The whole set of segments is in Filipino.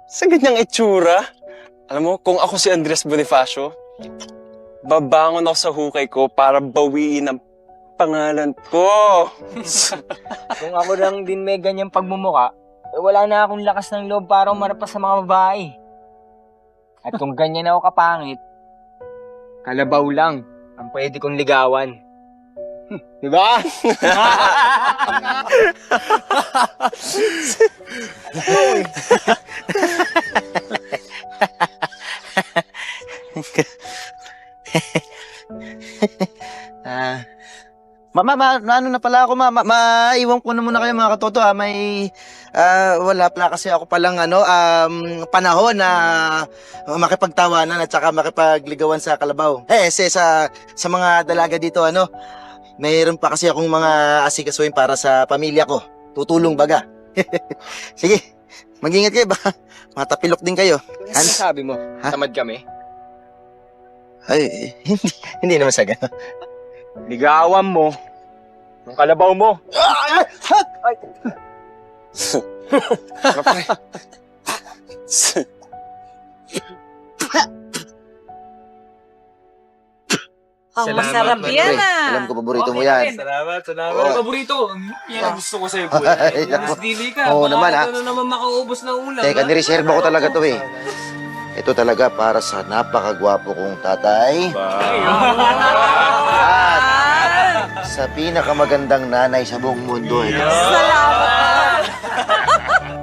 Sa ganyang itsura, alam mo, kung ako si Andres Bonifacio, babangon ako sa hukay ko para bawiin ang pangalan ko. Kung ako lang din may ganyang pagmumuka, wala na akong lakas ng loob para umarap pa sa mga babae. At kung ganyan ako kapangit, kalabaw lang ang pwede kong ligawan. Diba? Ano na pala ako, maiwan ko na muna kayo mga katoto, ha. Wala pala kasi ako palang, panahon na makipagtawanan at saka makipagligawan sa kalabaw. Sa mga dalaga dito, mayroon pa kasi akong mga asikasuhin para sa pamilya ko. Tutulong baga. Sige, mag-ingat kayo ba? Matapilok din kayo. Ano sabi mo? Ha? Tamad kami? Ay, hindi naman sa gano'n. Ligawan mo yung kalabaw mo. Kapre. Ang Salamat, masarap Madre. yan Alam ko, paborito mo yan. Salamat. Oo. Paborito. Yan ang gusto ko sa'yo, boy. Ay, Mas ako. dili ka. Oo Baka naman, ha. ito na naman makaubos na ulam. Teka, ha? nireserva ko talaga to eh. Ito talaga para sa napakagwapo kong tatay. At sa pinakamagandang nanay sa buong mundo. Salamat.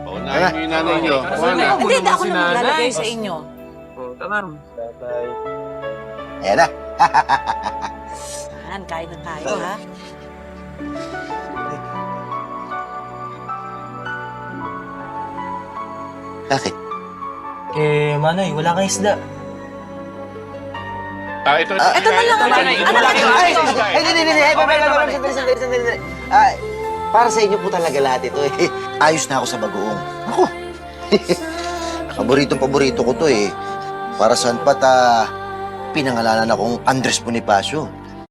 Paunahin mo yung nanay nyo. Wala. Hindi, ako na maglalagay sa inyo. Oh, tama. Ayan na. Yan, kain na tayo, ha? Bakit? Manay, wala kang isda. Ito. Ito na lang naman. Ano na Sandali. Para sa inyo po talaga lahat ito eh. Ayos na ako sa bagoong. Ako. Paborito ko to eh. Para saan pa pinangalanan akong Andres Bonifacio.